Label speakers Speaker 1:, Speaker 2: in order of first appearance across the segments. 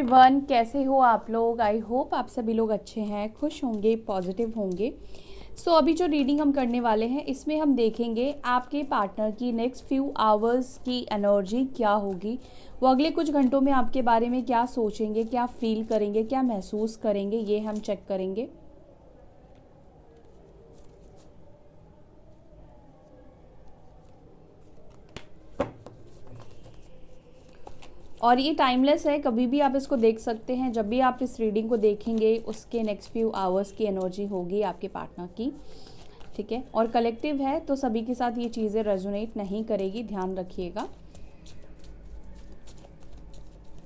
Speaker 1: Everyone, कैसे हो आप लोग। आई होप आप सभी लोग अच्छे हैं, खुश होंगे, पॉजिटिव होंगे। सो अभी जो रीडिंग हम करने वाले हैं इसमें हम देखेंगे आपके पार्टनर की नेक्स्ट फ्यू आवर्स की एनर्जी क्या होगी। वो अगले कुछ घंटों में आपके बारे में क्या सोचेंगे, क्या फील करेंगे, क्या महसूस करेंगे, ये हम चेक करेंगे। और ये टाइमलेस है, कभी भी आप इसको देख सकते हैं। जब भी आप इस रीडिंग को देखेंगे उसके नेक्स्ट फ्यू आवर्स की एनर्जी होगी आपके पार्टनर की, ठीक है। और कलेक्टिव है तो सभी के साथ ये चीज़ें रेजोनेट नहीं करेगी, ध्यान रखिएगा।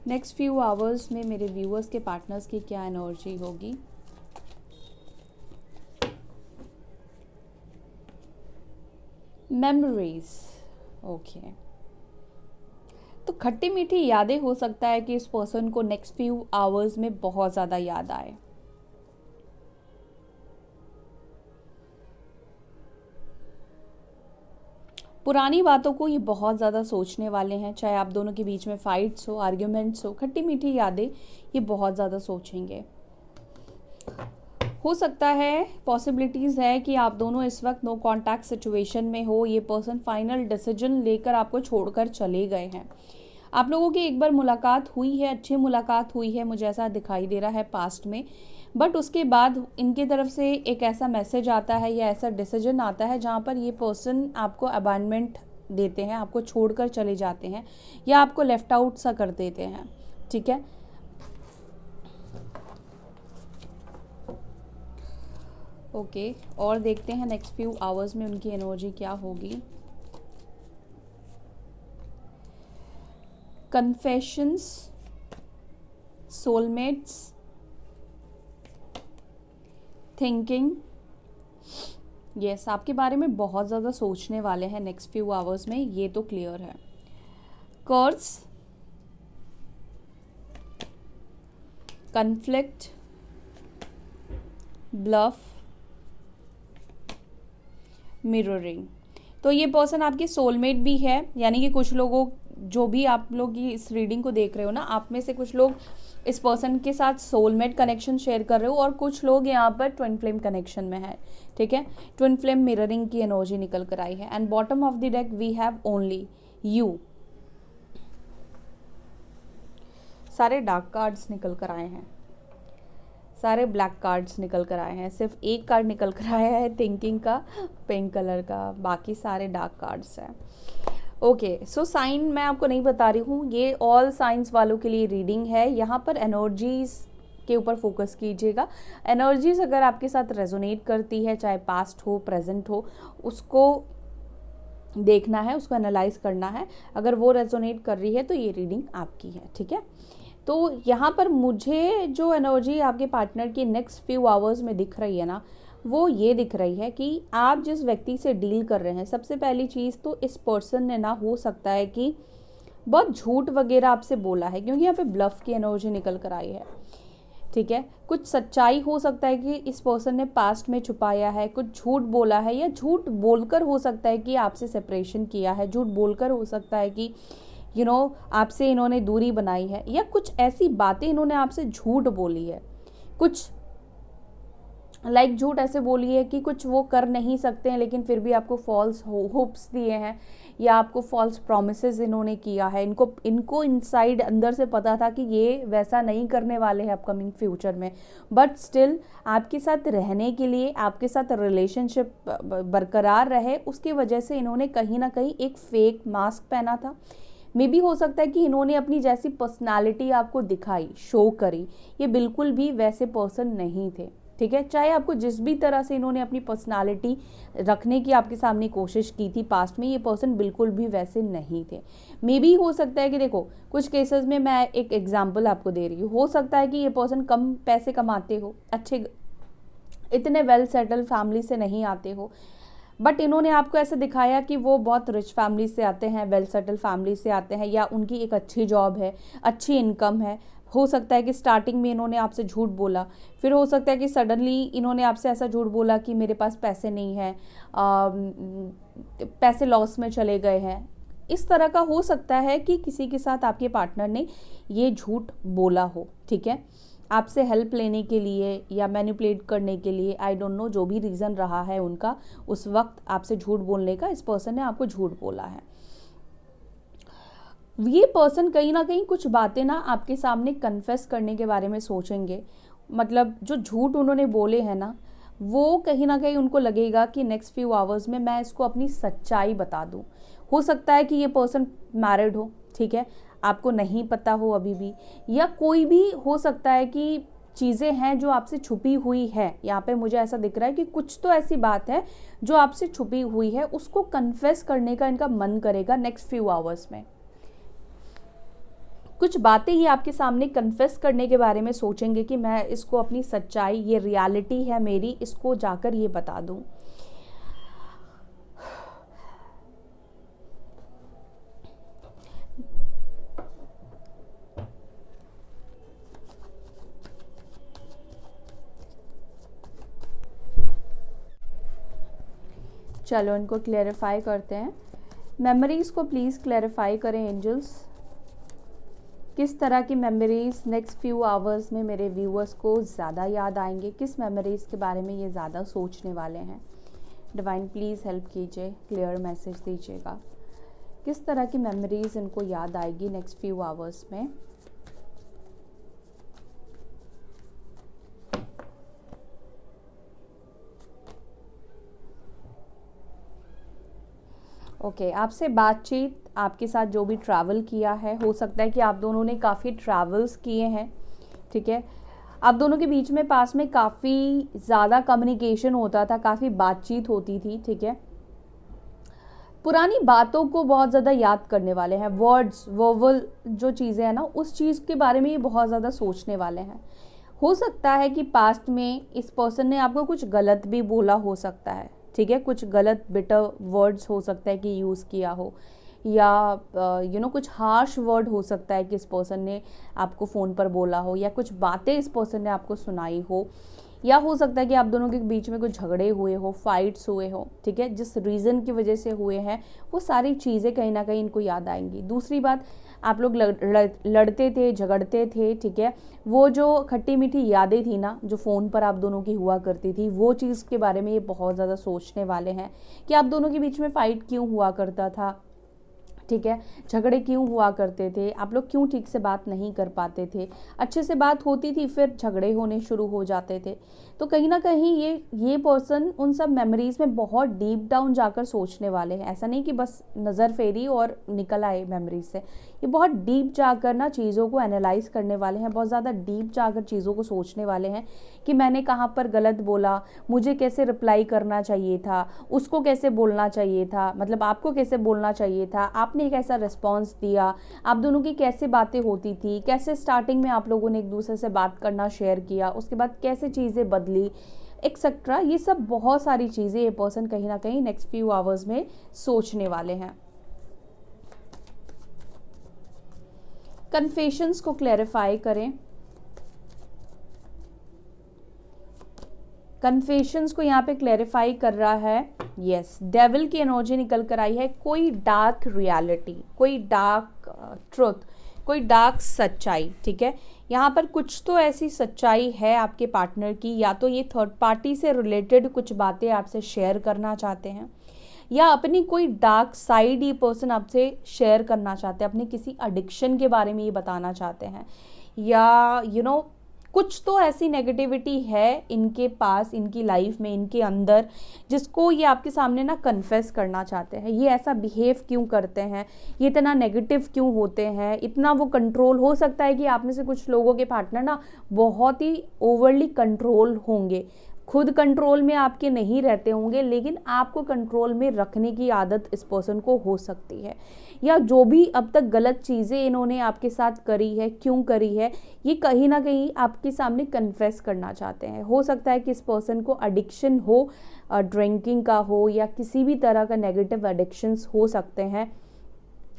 Speaker 1: नेक्स्ट फ्यू आवर्स में मेरे व्यूअर्स के पार्टनर्स की क्या एनर्जी होगी। Memories, okay. तो खट्टी मीठी यादें, हो सकता है कि इस पर्सन को नेक्स्ट फ्यू आवर्स में बहुत ज़्यादा याद आए। पुरानी बातों को ये बहुत ज़्यादा सोचने वाले हैं, चाहे आप दोनों के बीच में फाइट्स हो, आर्ग्यूमेंट्स हो, खट्टी मीठी यादें ये बहुत ज़्यादा सोचेंगे। हो सकता है, पॉसिबिलिटीज़ है कि आप दोनों इस वक्त नो कॉन्टैक्ट सिचुएशन में हो। ये पर्सन फाइनल डिसीजन लेकर आपको छोड़कर चले गए हैं। आप लोगों की एक बार मुलाकात हुई है, अच्छी मुलाकात हुई है, मुझे ऐसा दिखाई दे रहा है पास्ट में। बट उसके बाद इनकी तरफ से एक ऐसा मैसेज आता है या ऐसा डिसीजन आता है जहाँ पर ये पर्सन आपको अबैंडनमेंट देते हैं, आपको छोड़कर चले जाते हैं या आपको लेफ्ट आउट सा कर देते हैं, ठीक है। ओके, और देखते हैं नेक्स्ट फ्यू आवर्स में उनकी एनर्जी क्या होगी। कन्फेशंस, सोलमेट्स, थिंकिंग, यस, आपके बारे में बहुत ज़्यादा सोचने वाले हैं नेक्स्ट फ्यू आवर्स में, ये तो क्लियर है। कर्स, कन्फ्लिक्ट, ब्लफ, मिररिंग। तो ये पर्सन आपकी सोलमेट भी है, यानी कि कुछ लोगों, जो भी आप लोग ये इस रीडिंग को देख रहे हो ना, आप में से कुछ लोग इस पर्सन के साथ सोलमेट कनेक्शन शेयर कर रहे हो और कुछ लोग यहाँ पर ट्विन फ्लेम कनेक्शन में है, ठीक है। ट्विन फ्लेम मिररिंग की एनर्जी निकल कर आई है। And bottom of the deck we have only you. सारे डार्क कार्ड्स निकल कर आए हैं, सारे ब्लैक कार्ड्स निकल कर आए हैं। सिर्फ एक कार्ड निकल कर आया है थिंकिंग का, पिंक कलर का, बाकी सारे डार्क कार्ड्स हैं। ओके, सो साइन मैं आपको नहीं बता रही हूँ, ये ऑल साइंस वालों के लिए रीडिंग है। यहाँ पर एनर्जीज के ऊपर फोकस कीजिएगा। एनर्जीज अगर आपके साथ रेजोनेट करती है, चाहे पास्ट हो, प्रेजेंट हो, उसको देखना है, उसको एनालाइज करना है। अगर वो रेजोनेट कर रही है तो ये रीडिंग आपकी है, ठीक है। तो यहाँ पर मुझे जो एनर्जी आपके पार्टनर की नेक्स्ट फ्यू आवर्स में दिख रही है ना, वो ये दिख रही है कि आप जिस व्यक्ति से डील कर रहे हैं, सबसे पहली चीज़ तो इस पर्सन ने ना, हो सकता है कि बहुत झूठ वगैरह आपसे बोला है, क्योंकि यहाँ पे ब्लफ की एनर्जी निकल कर आई है, ठीक है। कुछ सच्चाई हो सकता है कि इस पर्सन ने पास्ट में छुपाया है, कुछ झूठ बोला है, या झूठ बोलकर हो सकता है कि आपसे सेपरेशन किया है, झूठ बोलकर हो सकता है कि आपसे इन्होंने दूरी बनाई है, या कुछ ऐसी बातें इन्होंने आपसे झूठ बोली है। कुछ झूठ ऐसे बोली है कि कुछ वो कर नहीं सकते हैं, लेकिन फिर भी आपको फॉल्स होप्स दिए हैं, या आपको फॉल्स प्रोमिसेस इन्होंने किया है। इनको इनसाइड अंदर से पता था कि ये वैसा नहीं करने वाले हैं अपकमिंग फ्यूचर में, बट स्टिल आपके साथ रहने के लिए, आपके साथ रिलेशनशिप बरकरार रहे, उसकी वजह से इन्होंने कहीं ना कहीं एक फेक मास्क पहना था। मे बी हो सकता है कि इन्होंने अपनी जैसी पर्सनालिटी आपको दिखाई, शो करी, ये बिल्कुल भी वैसे पर्सन नहीं थे, ठीक है। चाहे आपको जिस भी तरह से इन्होंने अपनी पर्सनालिटी रखने की आपके सामने कोशिश की थी पास्ट में, ये पर्सन बिल्कुल भी वैसे नहीं थे। मे बी हो सकता है कि देखो, कुछ केसेस में मैं एक एग्जांपल आपको दे रही हूँ, हो सकता है कि ये पर्सन कम पैसे कमाते हो, अच्छे इतने वेल सेटल फैमिली से नहीं आते हो, बट इन्होंने आपको ऐसे दिखाया कि वो बहुत रिच फैमिली से आते हैं, वेल सेटल फैमिली से आते हैं, या उनकी एक अच्छी जॉब है, अच्छी इनकम है। हो सकता है कि स्टार्टिंग में इन्होंने आपसे झूठ बोला, फिर हो सकता है कि सडनली इन्होंने आपसे ऐसा झूठ बोला कि मेरे पास पैसे नहीं है, पैसे लॉस में चले गए हैं, इस तरह का हो सकता है कि किसी के साथ आपके पार्टनर ने ये झूठ बोला हो, ठीक है, आपसे हेल्प लेने के लिए या मैनिपुलेट करने के लिए, आई डोंट नो, जो भी रीज़न रहा है उनका उस वक्त आपसे झूठ बोलने का, इस पर्सन ने आपको झूठ बोला है। ये पर्सन कहीं ना कहीं कुछ बातें ना आपके सामने कन्फेस करने के बारे में सोचेंगे। मतलब जो झूठ उन्होंने बोले हैं ना, वो कहीं ना कहीं उनको लगेगा कि नेक्स्ट फ्यू आवर्स में मैं इसको अपनी सच्चाई बता दूं। हो सकता है कि ये पर्सन मैरिड हो, ठीक है, आपको नहीं पता हो अभी भी, या कोई भी हो सकता है कि चीज़ें हैं जो आपसे छुपी हुई है। यहाँ पे मुझे ऐसा दिख रहा है कि कुछ तो ऐसी बात है जो आपसे छुपी हुई है, उसको कन्फेस करने का इनका मन करेगा नेक्स्ट फ्यू आवर्स में। कुछ बातें ही आपके सामने कन्फेस करने के बारे में सोचेंगे कि मैं इसको अपनी सच्चाई, ये रियलिटी है मेरी, इसको जाकर ये बता दूं। चलो इनको क्लेरिफाई करते हैं। मेमोरीज को प्लीज़ क्लेरिफाई करें एंजल्स। किस तरह की मेमोरीज नेक्स्ट फ्यू आवर्स में मेरे व्यूअर्स को ज़्यादा याद आएंगे, किस मेमोरीज के बारे में ये ज़्यादा सोचने वाले हैं। डिवाइन प्लीज़ हेल्प कीजिए, क्लियर मैसेज दीजिएगा। किस तरह की मेमोरीज इनको याद आएगी नेक्स्ट फ्यू आवर्स में। ओके, आपसे बातचीत, आपके साथ जो भी ट्रैवल किया है, हो सकता है कि आप दोनों ने काफ़ी ट्रैवल्स किए हैं, ठीक है, आप दोनों के बीच में पास में काफ़ी ज़्यादा कम्युनिकेशन होता था, काफ़ी बातचीत होती थी, ठीक है। पुरानी बातों को बहुत ज़्यादा याद करने वाले हैं, वर्ड्स, वर्बल जो चीज़ें हैं ना, उस चीज़ के बारे में ये बहुत ज़्यादा सोचने वाले हैं। हो सकता है कि पास्ट में इस पर्सन ने आपको कुछ गलत भी बोला हो सकता है, ठीक है, कुछ गलत बिटर वर्ड्स हो सकता है कि यूज़ किया हो, या कुछ हार्श वर्ड हो सकता है कि इस पर्सन ने आपको फ़ोन पर बोला हो, या कुछ बातें इस पर्सन ने आपको सुनाई हो, या हो सकता है कि आप दोनों के बीच में कुछ झगड़े हुए हो, फाइट्स हुए हो, ठीक है, जिस रीज़न की वजह से हुए हैं वो सारी चीज़ें कहीं ना कहीं इनको याद आएंगी। दूसरी बात, आप लोग लड़ते थे, झगड़ते थे, ठीक है, वो जो खट्टी मीठी यादें थी ना जो फ़ोन पर आप दोनों की हुआ करती थी, वो चीज़ के बारे में ये बहुत ज़्यादा सोचने वाले हैं कि आप दोनों के बीच में फ़ाइट क्यों हुआ करता था, ठीक है, झगड़े क्यों हुआ करते थे, आप लोग क्यों ठीक से बात नहीं कर पाते थे, अच्छे से बात होती थी फिर झगड़े होने शुरू हो जाते थे। तो कहीं ना कहीं ये पर्सन उन सब मेमोरीज में बहुत डीप डाउन जाकर सोचने वाले हैं। ऐसा नहीं कि बस नज़र फेरी और निकल आए मेमोरीज से, ये बहुत डीप जाकर ना चीज़ों को एनालाइज करने वाले हैं, बहुत ज़्यादा डीप जाकर चीज़ों को सोचने वाले हैं कि मैंने कहाँ पर गलत बोला, मुझे कैसे रिप्लाई करना चाहिए था, उसको कैसे बोलना चाहिए था, मतलब आपको कैसे बोलना चाहिए था, आपने कैसा रिस्पॉन्स दिया, आप दोनों की कैसे बातें होती थी, कैसे स्टार्टिंग में आप लोगों ने एक दूसरे से बात करना शेयर किया, उसके बाद कैसे चीज़ें बदली, एक्सेट्रा। ये सब बहुत सारी चीज़ें ये पर्सन कहीं ना कहीं नेक्स्ट फ्यू आवर्स में सोचने वाले हैं। कन्फेशंस को क्लैरिफाई करें। कन्फेशंस को यहाँ पे क्लैरिफाई कर रहा है, यस, डेविल की एनर्जी निकल कर आई है। कोई डार्क रियलिटी, कोई डार्क ट्रुथ, कोई डार्क सच्चाई, ठीक है, यहाँ पर कुछ तो ऐसी सच्चाई है आपके पार्टनर की, या तो ये थर्ड पार्टी से रिलेटेड कुछ बातें आपसे शेयर करना चाहते हैं, या अपनी कोई डार्क साइड ये पर्सन आपसे शेयर करना चाहते हैं, अपने किसी एडिक्शन के बारे में ये बताना चाहते हैं, या कुछ तो ऐसी नेगेटिविटी है इनके पास, इनकी लाइफ में, इनके अंदर, जिसको ये आपके सामने ना कन्फेस करना चाहते हैं। ये ऐसा बिहेव क्यों करते हैं, ये इतना नेगेटिव क्यों होते हैं, इतना वो कंट्रोल, हो सकता है कि आप में से कुछ लोगों के पार्टनर ना बहुत ही ओवरली कंट्रोल होंगे, खुद कंट्रोल में आपके नहीं रहते होंगे, लेकिन आपको कंट्रोल में रखने की आदत इस पर्सन को हो सकती है, या जो भी अब तक गलत चीज़ें इन्होंने आपके साथ करी है, क्यों करी है, ये कहीं ना कहीं आपके सामने कन्फेस करना चाहते हैं। हो सकता है कि इस पर्सन को एडिक्शन हो, ड्रिंकिंग का हो, या किसी भी तरह का नेगेटिव एडिक्शंस हो सकते हैं।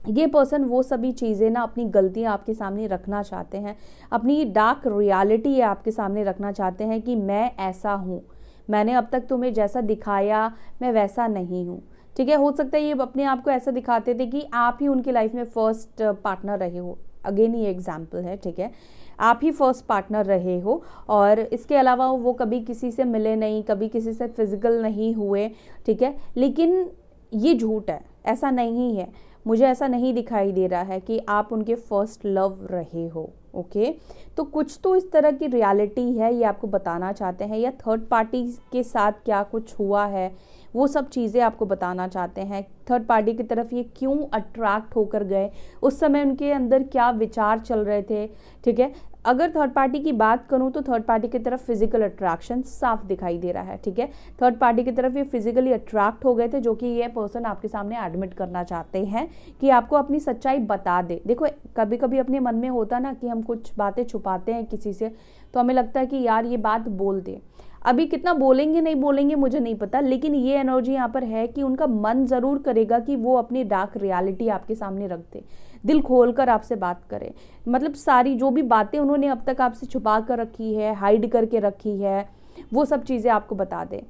Speaker 1: ये पर्सन वो सभी चीज़ें ना, अपनी गलतियाँ आपके सामने रखना चाहते हैं, अपनी डार्क रियलिटी आपके सामने रखना चाहते हैं कि मैं ऐसा हूँ, मैंने अब तक तुम्हें जैसा दिखाया मैं वैसा नहीं हूँ, ठीक है। हो सकता है ये अपने आप को ऐसा दिखाते थे कि आप ही उनकी लाइफ में फर्स्ट पार्टनर रहे हो, अगेन ये एग्जाम्पल है, ठीक है, आप ही फर्स्ट पार्टनर रहे हो, और इसके अलावा वो कभी किसी से मिले नहीं, कभी किसी से फिजिकल नहीं हुए, ठीक है। लेकिन ये झूठ है, ऐसा नहीं है, मुझे ऐसा नहीं दिखाई दे रहा है कि आप उनके फर्स्ट लव रहे हो, ओके। तो कुछ तो इस तरह की रियलिटी है, ये आपको बताना चाहते हैं, या थर्ड पार्टी के साथ क्या कुछ हुआ है वो सब चीज़ें आपको बताना चाहते हैं। थर्ड पार्टी की तरफ ये क्यों अट्रैक्ट होकर गए, उस समय उनके अंदर क्या विचार चल रहे थे, ठीक है। अगर थर्ड पार्टी की बात करूं तो थर्ड पार्टी की तरफ फिजिकल अट्रैक्शन साफ दिखाई दे रहा है, ठीक है। थर्ड पार्टी की तरफ ये फिजिकली अट्रैक्ट हो गए थे, जो कि ये पर्सन आपके सामने एडमिट करना चाहते हैं कि आपको अपनी सच्चाई बता दे। देखो कभी कभी अपने मन में होता ना कि हम कुछ बातें छुपाते हैं किसी से, तो हमें लगता है कि यार ये बात बोल दे। अभी कितना बोलेंगे नहीं बोलेंगे मुझे नहीं पता, लेकिन ये एनर्जी यहाँ पर है कि उनका मन ज़रूर करेगा कि वो अपनी डार्क रियलिटी आपके सामने रख दे, दिल खोलकर आपसे बात करें। मतलब सारी जो भी बातें उन्होंने अब तक आपसे छुपा कर रखी है, हाइड करके रखी है, वो सब चीज़ें आपको बता दें।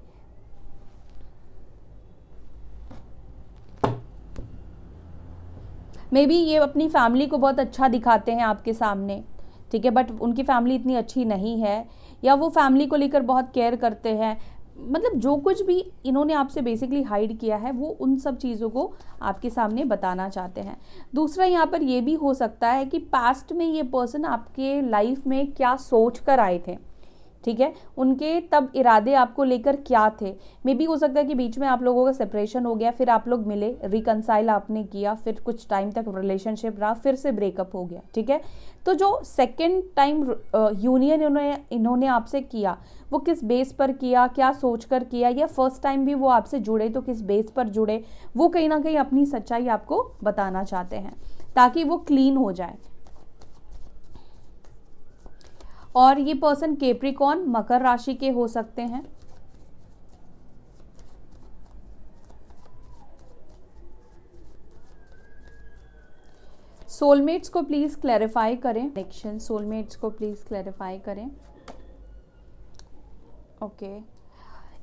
Speaker 1: मे बी ये अपनी फैमिली को बहुत अच्छा दिखाते हैं आपके सामने, ठीक है, बट उनकी फैमिली इतनी अच्छी नहीं है, या वो फैमिली को लेकर बहुत केयर करते हैं। मतलब जो कुछ भी इन्होंने आपसे बेसिकली हाइड किया है वो उन सब चीज़ों को आपके सामने बताना चाहते हैं। दूसरा यहाँ पर ये भी हो सकता है कि पास्ट में ये पर्सन आपके लाइफ में क्या सोच कर आए थे, ठीक है, उनके तब इरादे आपको लेकर क्या थे। मे बी हो सकता है कि बीच में आप लोगों का सेपरेशन हो गया, फिर आप लोग मिले, रिकनसाइल आपने किया, फिर कुछ टाइम तक रिलेशनशिप रहा, फिर से ब्रेकअप हो गया, ठीक है। तो जो सेकेंड टाइम यूनियन इन्होंने आपसे किया वो किस बेस पर किया, क्या सोच कर किया, या फर्स्ट टाइम भी वो आपसे जुड़े तो किस बेस पर जुड़े, वो कहीं ना कहीं अपनी सच्चाई आपको बताना चाहते हैं ताकि वो क्लीन हो जाए। और ये पर्सन कैप्रिकॉर्न मकर राशि के हो सकते हैं। सोलमेट्स को प्लीज क्लैरिफाई करें, कनेक्शन सोलमेट्स को प्लीज क्लैरिफाई करें। ओके,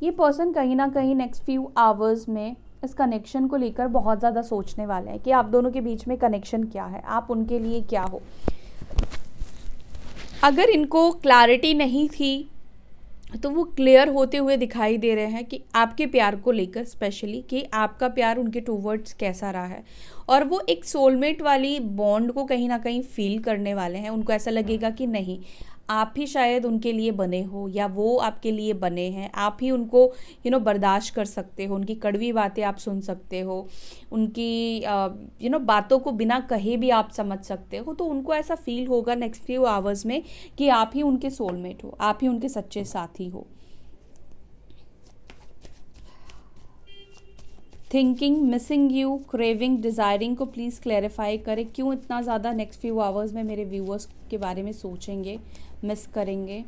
Speaker 1: ये पर्सन कहीं ना कहीं नेक्स्ट फ्यू आवर्स में इस कनेक्शन को लेकर बहुत ज़्यादा सोचने वाले हैं कि आप दोनों के बीच में कनेक्शन क्या है, आप उनके लिए क्या हो। अगर इनको क्लैरिटी नहीं थी तो वो क्लियर होते हुए दिखाई दे रहे हैं कि आपके प्यार को लेकर, स्पेशली कि आपका प्यार उनके टूवर्ड्स कैसा रहा है, और वो एक सोलमेट वाली बॉन्ड को कहीं ना कहीं फील करने वाले हैं। उनको ऐसा लगेगा कि नहीं, आप ही शायद उनके लिए बने हो, या वो आपके लिए बने हैं, आप ही उनको बर्दाश्त कर सकते हो, उनकी कड़वी बातें आप सुन सकते हो, उनकी बातों को बिना कहे भी आप समझ सकते हो। तो उनको ऐसा फील होगा नेक्स्ट फ्यू आवर्स में कि आप ही उनके सोलमेट हो, आप ही उनके सच्चे साथी हो। Thinking, missing you, craving, desiring को प्लीज़ क्लैरिफाई करें। क्यों इतना ज़्यादा नेक्स्ट फ्यू आवर्स में मेरे व्यूअर्स के बारे में सोचेंगे, मिस करेंगे।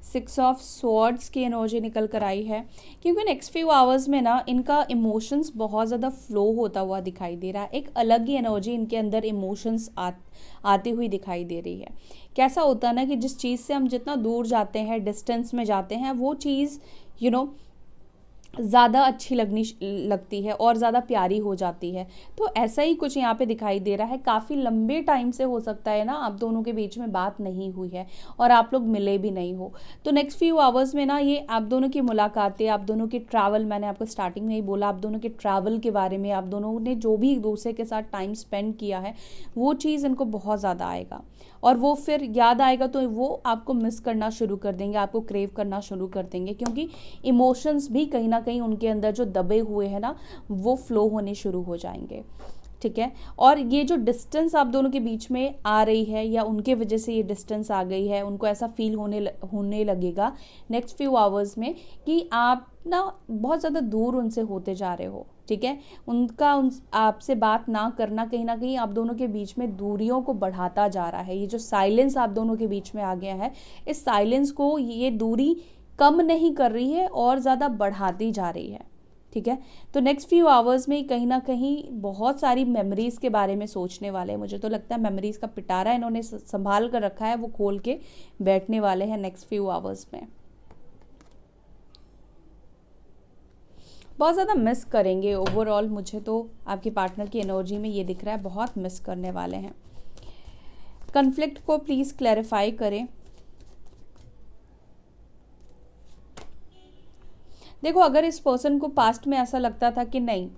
Speaker 1: 6 ऑफ स्वॉर्ड्स की एनर्जी निकल कर आई है, क्योंकि नेक्स्ट फ्यू आवर्स में ना इनका इमोशंस बहुत ज़्यादा फ्लो होता हुआ दिखाई दे रहा है। एक अलग ही एनर्जी इनके अंदर इमोशंस आती हुई दिखाई दे रही है। कैसा होता है ना कि जिस चीज़ से हम जितना दूर जाते हैं, डिस्टेंस में जाते हैं, वो चीज़ ज़्यादा अच्छी लगती है और ज़्यादा प्यारी हो जाती है। तो ऐसा ही कुछ यहाँ पे दिखाई दे रहा है। काफ़ी लंबे टाइम से हो सकता है ना आप दोनों के बीच में बात नहीं हुई है और आप लोग मिले भी नहीं हो। तो नेक्स्ट फ्यू आवर्स में ना ये आप दोनों की मुलाकातें, आप दोनों की ट्रैवल, मैंने आपको स्टार्टिंग में ही बोला, आप दोनों के ट्रैवल के बारे में, आप दोनों ने जो भी एक दूसरे के साथ टाइम स्पेंड किया है वो चीज़ इनको बहुत ज़्यादा आएगा, और वो फिर याद आएगा तो वो आपको मिस करना शुरू कर देंगे, आपको क्रेव करना शुरू कर देंगे, क्योंकि इमोशंस भी कहीं ना कहीं उनके अंदर जो दबे हुए हैं ना वो फ्लो होने शुरू हो जाएंगे, ठीक है। और ये जो डिस्टेंस आप दोनों के बीच में आ रही है, या उनके वजह से ये डिस्टेंस आ गई है, उनको ऐसा फील होने लगेगा नेक्स्ट फ्यू आवर्स में कि आप ना बहुत ज़्यादा दूर उनसे होते जा रहे हो, ठीक है। उनका आपसे बात ना करना कहीं ना कहीं आप दोनों के बीच में दूरियों को बढ़ाता जा रहा है। ये जो साइलेंस आप दोनों के बीच में आ गया है, इस साइलेंस को ये दूरी कम नहीं कर रही है और ज़्यादा बढ़ाती जा रही है, ठीक है। तो नेक्स्ट फ्यू आवर्स में कहीं ना कहीं बहुत सारी मेमोरीज़ के बारे में सोचने वाले हैं। मुझे तो लगता है मेमोरीज़ का पिटारा इन्होंने संभाल कर रखा है, वो खोल के बैठने वाले हैं नेक्स्ट फ्यू आवर्स में। बहुत ज़्यादा मिस करेंगे ओवरऑल। मुझे तो आपके पार्टनर की एनर्जी में ये दिख रहा है, बहुत मिस करने वाले हैं। कन्फ्लिक्ट को प्लीज़ क्लैरिफाई करें। देखो, अगर इस पर्सन को पास्ट में ऐसा लगता था कि नहीं,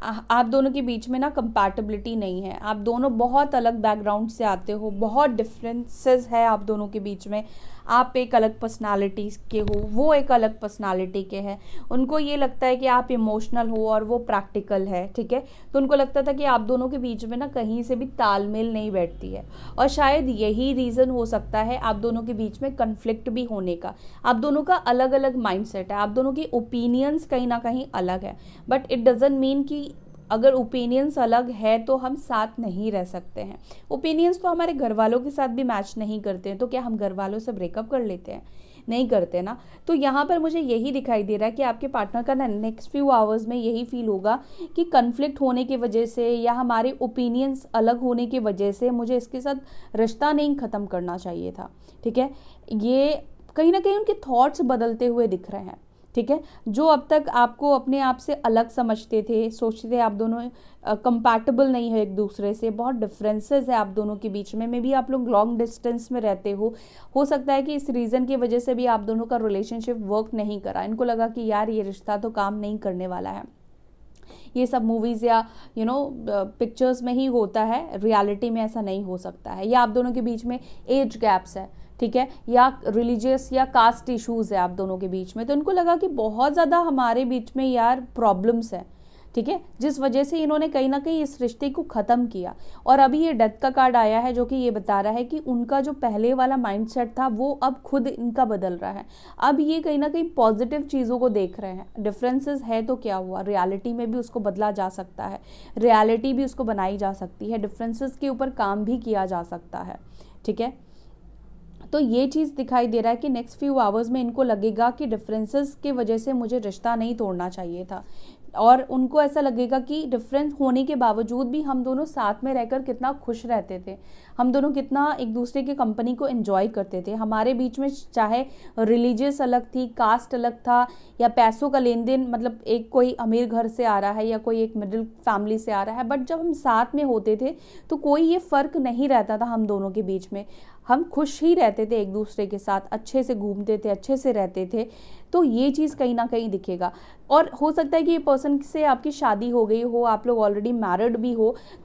Speaker 1: आप दोनों के बीच में ना कंपैटिबिलिटी नहीं है, आप दोनों बहुत अलग बैकग्राउंड से आते हो, बहुत डिफरेंसेस है आप दोनों के बीच में, आप एक अलग पर्सनालिटी के हो, वो एक अलग पर्सनालिटी के हैं, उनको ये लगता है कि आप इमोशनल हो और वो प्रैक्टिकल है, ठीक है, तो उनको लगता था कि आप दोनों के बीच में ना कहीं से भी तालमेल नहीं बैठती है, और शायद यही रीज़न हो सकता है आप दोनों के बीच में कन्फ्लिक्ट भी होने का। आप दोनों का अलग अलग माइंडसेट है, आप दोनों की ओपिनियंस कहीं ना कहीं अलग है, बट इट डजंट मीन कि अगर ओपिनियंस अलग है तो हम साथ नहीं रह सकते हैं। ओपिनियंस तो हमारे घर वालों के साथ भी मैच नहीं करते हैं, तो क्या हम घर वालों से ब्रेकअप कर लेते हैं? नहीं करते ना। तो यहाँ पर मुझे यही दिखाई दे रहा है कि आपके पार्टनर का ना नेक्स्ट फ्यू आवर्स में यही फील होगा कि कन्फ्लिक्ट होने की वजह से या हमारे ओपिनियंस अलग होने की वजह से मुझे इसके साथ रिश्ता नहीं ख़त्म करना चाहिए था, ठीक है। ये कहीं ना कहीं उनके थॉट्स बदलते हुए दिख रहे हैं, ठीक है। जो अब तक आपको अपने आप से अलग समझते थे, सोचते थे आप दोनों कंपैटिबल नहीं है एक दूसरे से, बहुत डिफरेंसेस है आप दोनों के बीच में, मे बी आप लोग लॉन्ग डिस्टेंस में रहते हो सकता है कि इस रीज़न की वजह से भी आप दोनों का रिलेशनशिप वर्क नहीं करा, इनको लगा कि यार ये रिश्ता तो काम नहीं करने वाला है। ये सब मूवीज़ या पिक्चर्स में ही होता है, रियलिटी में ऐसा नहीं हो सकता है। या आप दोनों के बीच में एज गैप्स है, ठीक है, या रिलीजियस या कास्ट इश्यूज़ है आप दोनों के बीच में, तो इनको लगा कि बहुत ज़्यादा हमारे बीच में यार प्रॉब्लम्स है, ठीक है, जिस वजह से इन्होंने कहीं ना कहीं इस रिश्ते को ख़त्म किया। और अभी ये डेथ का कार्ड आया है जो कि ये बता रहा है कि उनका जो पहले वाला माइंडसेट था वो अब खुद इनका बदल रहा है। अब ये कहीं ना कहीं पॉजिटिव चीज़ों को देख रहे हैं। डिफरेंसेस है तो क्या हुआ, रियलिटी में भी उसको बदला जा सकता है, रियलिटी भी उसको बनाई जा सकती है, डिफरेंसेस के ऊपर काम भी किया जा सकता है, ठीक है। तो ये चीज़ दिखाई दे रहा है कि नेक्स्ट फ्यू आवर्स में इनको लगेगा कि डिफरेंसेस की वजह से मुझे रिश्ता नहीं तोड़ना चाहिए था, और उनको ऐसा लगेगा कि डिफरेंस होने के बावजूद भी हम दोनों साथ में रहकर कितना खुश रहते थे, हम दोनों कितना एक दूसरे की कंपनी को एंजॉय करते थे। हमारे बीच में चाहे रिलीजियस अलग थी, कास्ट अलग था, या पैसों का लेन देन, मतलब एक कोई अमीर घर से आ रहा है या कोई एक मिडिल फैमिली से आ रहा है, बट जब हम साथ में होते थे तो कोई ये फ़र्क नहीं रहता था हम दोनों के बीच में। हम खुश ही रहते थे एक दूसरे के साथ, अच्छे से घूमते थे, अच्छे से रहते थे। तो ये चीज़ कहीं ना कहीं दिखेगा। और हो सकता है कि ये पर्सन से आपकी शादी हो गई हो, आप लोग ऑलरेडी मैरिड भी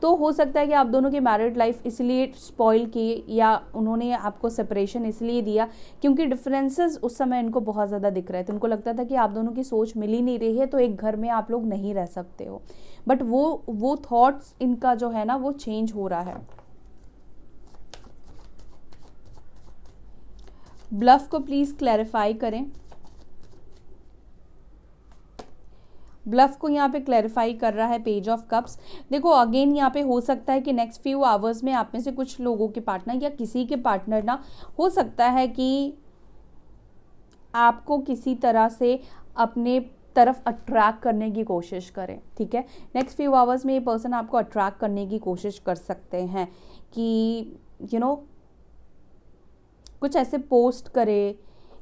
Speaker 1: तो हो सकता है कि आप दोनों की मैरिड लाइफ इसलिए स्पॉइल की, या उन्होंने आपको सेपरेशन इसलिए दिया क्योंकि डिफरेंसेस उस समय इनको बहुत ज़्यादा दिख रहे थे। उनको लगता था कि आप दोनों की सोच मिल ही नहीं रही है, तो एक घर में आप लोग नहीं रह सकते हो। बट वो थॉट्स इनका जो है ना वो चेंज हो रहा है। ब्लफ को प्लीज़ क्लैरिफाई करें। ब्लफ को यहाँ पे क्लैरिफाई कर रहा है पेज ऑफ कप्स। देखो अगेन यहाँ पे हो सकता है कि नेक्स्ट फ्यू आवर्स में आप में से कुछ लोगों के पार्टनर या किसी के पार्टनर ना, हो सकता है कि आपको किसी तरह से अपने तरफ अट्रैक्ट करने की कोशिश करें, ठीक है। नेक्स्ट फ्यू आवर्स में ये पर्सन आपको अट्रैक्ट करने की कोशिश कर सकते हैं कि कुछ ऐसे पोस्ट करे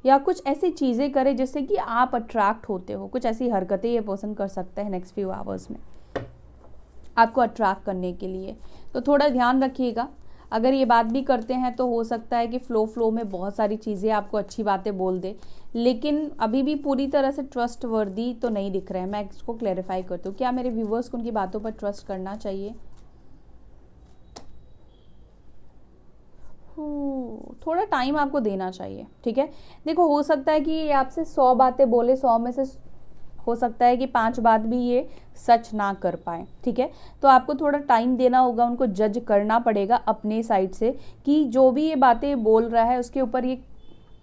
Speaker 1: या कुछ ऐसी चीज़ें करे जिससे कि आप अट्रैक्ट होते हो। कुछ ऐसी हरकतें ये पर्सन कर सकते हैं नेक्स्ट फ्यू आवर्स में आपको अट्रैक्ट करने के लिए, तो थोड़ा ध्यान रखिएगा। अगर ये बात भी करते हैं तो हो सकता है कि फ्लो में बहुत सारी चीज़ें आपको अच्छी बातें बोल दे, लेकिन अभी भी पूरी तरह से ट्रस्ट वर्दी तो नहीं दिख रहे हैं। मैं इसको क्लैरिफाई करती हूँ, क्या मेरे व्यूवर्स को उनकी बातों पर ट्रस्ट करना चाहिए? थोड़ा टाइम आपको देना चाहिए, ठीक है। देखो हो सकता है कि ये आपसे 100 बातें बोले, 100 में से हो सकता है कि 5 बात भी ये सच ना कर पाए, ठीक है। तो आपको थोड़ा टाइम देना होगा, उनको जज करना पड़ेगा अपने साइड से कि जो भी ये बातें बोल रहा है उसके ऊपर ये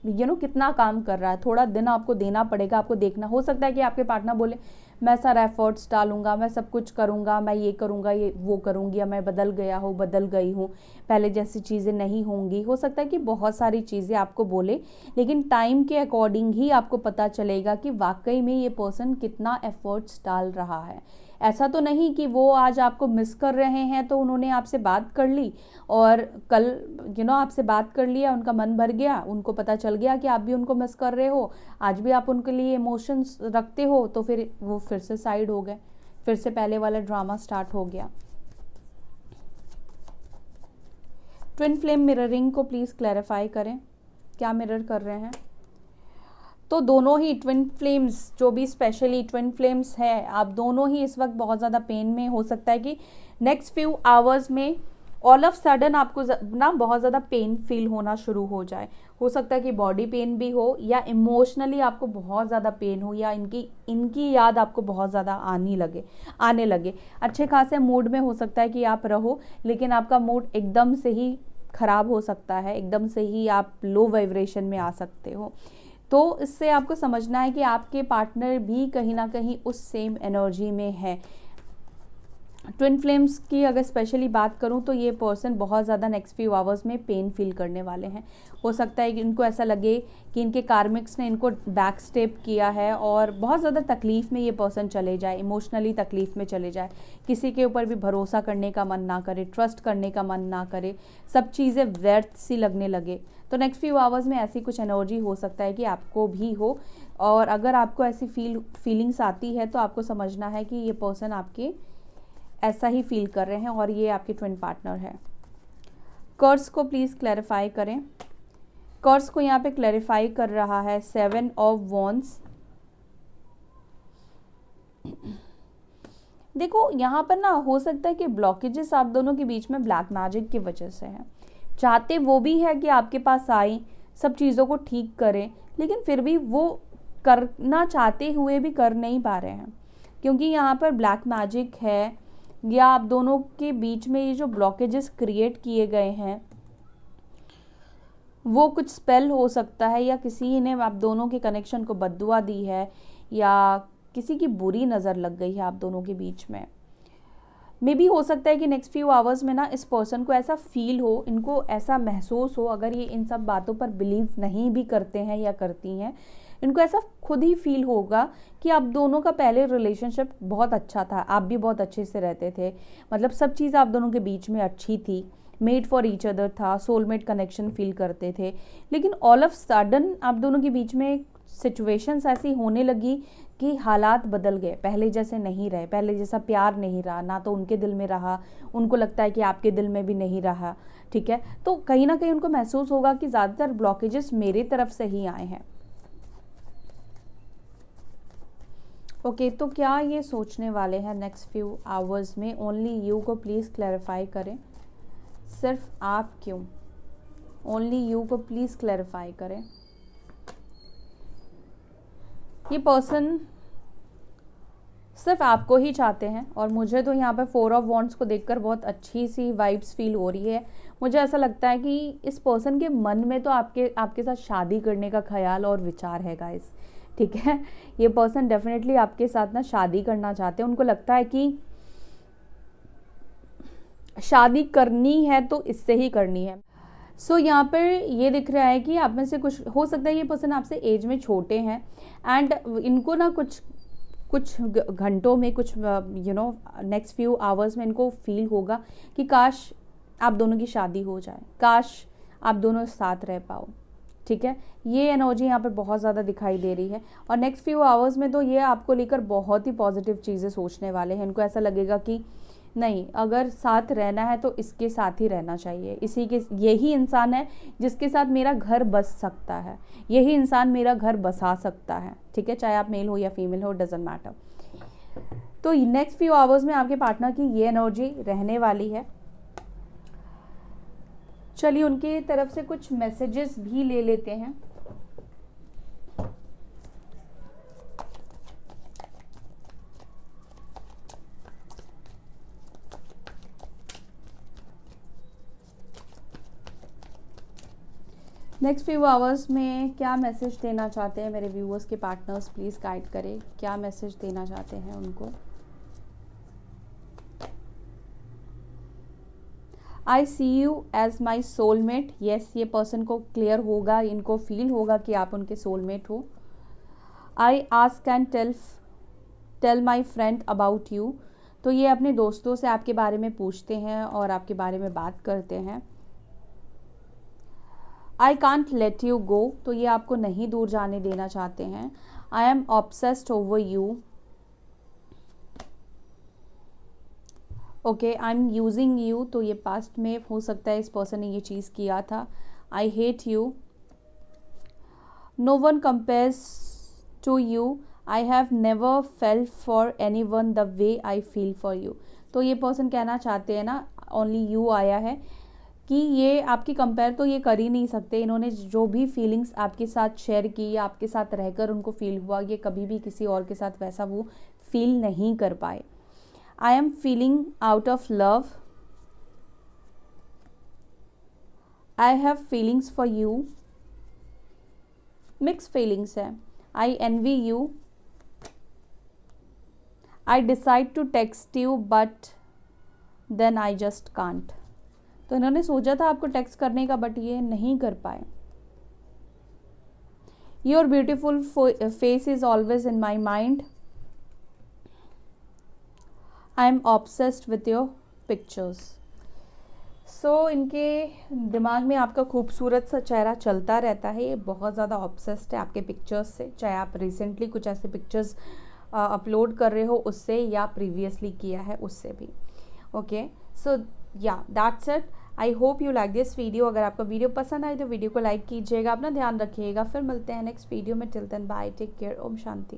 Speaker 1: कितना काम कर रहा है। थोड़ा दिन आपको देना पड़ेगा। आपको देखना, हो सकता है कि आपके पार्टनर बोले मैं सारा एफर्ट्स डालूंगा, मैं सब कुछ करूंगा, मैं ये करूंगा, ये वो करूंगी, या मैं बदल गया हूँ, बदल गई हूँ, पहले जैसी चीज़ें नहीं होंगी। हो सकता है कि बहुत सारी चीज़ें आपको बोले, लेकिन टाइम के अकॉर्डिंग ही आपको पता चलेगा कि वाकई में ये पर्सन कितना एफर्ट्स डाल रहा है। ऐसा तो नहीं कि वो आज आपको मिस कर रहे हैं तो उन्होंने आपसे बात कर ली और कल आपसे बात कर लिया, उनका मन भर गया, उनको पता चल गया कि आप भी उनको मिस कर रहे हो, आज भी आप उनके लिए इमोशंस रखते हो, तो फिर वो फिर से साइड हो गए, फिर से पहले वाला ड्रामा स्टार्ट हो गया। ट्विन फ्लेम मिररिंग को प्लीज़ क्लैरिफाई करें, क्या मिरर कर रहे हैं। तो दोनों ही ट्विन फ्लेम्स, जो भी स्पेशली ट्विन फ्लेम्स है, आप दोनों ही इस वक्त बहुत ज़्यादा पेन में, हो सकता है कि नेक्स्ट फ्यू आवर्स में ऑल ऑफ सडन आपको ना बहुत ज़्यादा पेन फील होना शुरू हो जाए। हो सकता है कि बॉडी पेन भी हो या इमोशनली आपको बहुत ज़्यादा पेन हो या इनकी याद आपको बहुत ज़्यादा आने लगे। अच्छे खासे मूड में हो सकता है कि आप रहो, लेकिन आपका मूड एकदम से ही ख़राब हो सकता है, एकदम से ही आप लो वाइब्रेशन में आ सकते हो। तो इससे आपको समझना है कि आपके पार्टनर भी कहीं ना कहीं उस सेम एनर्जी में है। ट्विन फ्लेम्स की अगर स्पेशली बात करूं तो ये पर्सन बहुत ज़्यादा नेक्स्ट फ्यू आवर्स में पेन फील करने वाले हैं। हो सकता है कि इनको ऐसा लगे कि इनके कार्मिक्स ने इनको बैक स्टेप किया है और बहुत ज़्यादा तकलीफ़ में ये पर्सन चले जाए, इमोशनली तकलीफ़ में चले जाए, किसी के ऊपर भी भरोसा करने का मन ना करे, ट्रस्ट करने का मन ना करे, सब चीज़ें व्यर्थ सी लगने लगे। तो नेक्स्ट फ्यू आवर्स में ऐसी कुछ एनर्जी हो सकता है कि आपको भी हो, और अगर आपको ऐसी फीलिंग्स आती है तो आपको समझना है कि ये पर्सन आपके ऐसा ही फील कर रहे हैं और ये आपके ट्विन पार्टनर है। कर्स को प्लीज़ क्लैरिफाई करें। कर्स को यहाँ पे क्लैरिफाई कर रहा है 7 ऑफ वॉन्ड्स। देखो यहाँ पर ना हो सकता है कि ब्लॉकेजेस आप दोनों के बीच में ब्लैक मैजिक की वजह से है। चाहते वो भी है कि आपके पास आए, सब चीज़ों को ठीक करें, लेकिन फिर भी वो करना चाहते हुए भी कर नहीं पा रहे हैं, क्योंकि यहाँ पर ब्लैक मैजिक है, या आप दोनों के बीच में ये जो ब्लॉकेजेस क्रिएट किए गए हैं वो कुछ स्पेल हो सकता है, या किसी ने आप दोनों के कनेक्शन को बद्दुआ दी है, या किसी की बुरी नज़र लग गई है आप दोनों के बीच में। मे भी हो सकता है कि नेक्स्ट फ्यू आवर्स में ना इस पर्सन को ऐसा फील हो, इनको ऐसा महसूस हो, अगर ये इन सब बातों पर बिलीव नहीं भी करते हैं या करती हैं, इनको ऐसा खुद ही फील होगा कि आप दोनों का पहले रिलेशनशिप बहुत अच्छा था, आप भी बहुत अच्छे से रहते थे, मतलब सब चीज़ आप दोनों के बीच में अच्छी थी, मेड फॉर ईच अदर था, सोलमेट कनेक्शन फील करते थे। लेकिन ऑल ऑफ सडन आप दोनों के बीच में सिचुएशंस ऐसी होने लगी कि हालात बदल गए, पहले जैसे नहीं रहे, पहले जैसा प्यार नहीं रहा, ना तो उनके दिल में रहा, उनको लगता है कि आपके दिल में भी नहीं रहा। ठीक है, तो कहीं ना कहीं उनको महसूस होगा कि ज़्यादातर ब्लॉकेजेस मेरी तरफ से ही आए हैं। ओके, तो क्या ये सोचने वाले हैं नेक्स्ट फ्यू आवर्स में? ओनली यू को प्लीज़ क्लैरिफाई करें, सिर्फ आप क्यों, ओनली यू को प्लीज़ क्लैरिफाई करें। ये पर्सन सिर्फ आपको ही चाहते हैं, और मुझे तो यहाँ पे 4 ऑफ वॉन्ड्स को देखकर बहुत अच्छी सी वाइब्स फील हो रही है। मुझे ऐसा लगता है कि इस पर्सन के मन में तो आपके साथ शादी करने का ख्याल और विचार है गाइस। ठीक है, ये पर्सन डेफिनेटली आपके साथ ना शादी करना चाहते हैं, उनको लगता है कि शादी करनी है तो इससे ही करनी है। सो यहाँ पर ये दिख रहा है कि आप में से कुछ, हो सकता है ये पर्सन आपसे एज में छोटे हैं, एंड इनको ना कुछ घंटों में, कुछ नेक्स्ट फ्यू आवर्स में इनको फील होगा कि काश आप दोनों की शादी हो जाए, काश आप दोनों साथ रह पाओ। ठीक है, ये एनर्जी यहाँ पर बहुत ज़्यादा दिखाई दे रही है, और नेक्स्ट फ्यू आवर्स में तो ये आपको लेकर बहुत ही पॉजिटिव चीज़ें सोचने वाले हैं। इनको ऐसा लगेगा कि नहीं, अगर साथ रहना है तो इसके साथ ही रहना चाहिए, यही इंसान है जिसके साथ मेरा घर बस सकता है, यही इंसान मेरा घर बसा सकता है। ठीक है, चाहे आप मेल हो या फीमेल हो, डजेंट मैटर। तो नेक्स्ट फ्यू आवर्स में आपके पार्टनर की ये एनर्जी रहने वाली है। चलिए उनकी तरफ से कुछ मैसेजेस भी ले लेते हैं। नेक्स्ट फ्यू आवर्स में क्या मैसेज देना चाहते हैं मेरे व्यूअर्स के पार्टनर्स, प्लीज़ गाइड करें, क्या मैसेज देना चाहते हैं उनको। I see you as my soulmate. Yes, ये पर्सन को क्लियर होगा, इनको फील होगा कि आप उनके सोलमेट हो। I ask and tell tell my friend about you, तो ये अपने दोस्तों से आपके बारे में पूछते हैं और आपके बारे में बात करते हैं। I can't let you go, तो ये आपको नहीं दूर जाने देना चाहते हैं। आई am obsessed over you, okay. I am using you, तो ये पास्ट में हो सकता है इस पर्सन ने ये चीज़ किया था। I hate you, no one compares to you, I have never felt for anyone the way I feel for you, तो ये पर्सन कहना चाहते हैं ना, ओनली यू आया है कि ये आपकी कंपेयर तो ये कर ही नहीं सकते। इन्होंने जो भी फीलिंग्स आपके साथ शेयर की या आपके साथ रहकर उनको फील हुआ, ये कभी भी किसी और के साथ वैसा वो फील नहीं कर पाए। I am feeling out of love, I have feelings for you, mix feelings है। I envy you, I decide to text you but then I just can't, तो इन्होंने सोचा था आपको टेक्स्ट करने का बट ये नहीं कर पाए। Your beautiful face is always in my mind, I am obsessed with your pictures. So इनके दिमाग में आपका खूबसूरत सा चेहरा चलता रहता है, ये बहुत ज़्यादा ऑब्सेस्ड है आपके पिक्चर्स से, चाहे आप रिसेंटली कुछ ऐसे पिक्चर्स अपलोड कर रहे हो उससे या प्रीवियसली किया है उससे भी। ओके, सो या that's it. I hope you like this video. अगर आपको वीडियो पसंद आए तो वीडियो को लाइक कीजिएगा, अपना ध्यान रखिएगा। फिर मिलते हैं नेक्स्ट वीडियो में। Till then bye, take care, Om शांति।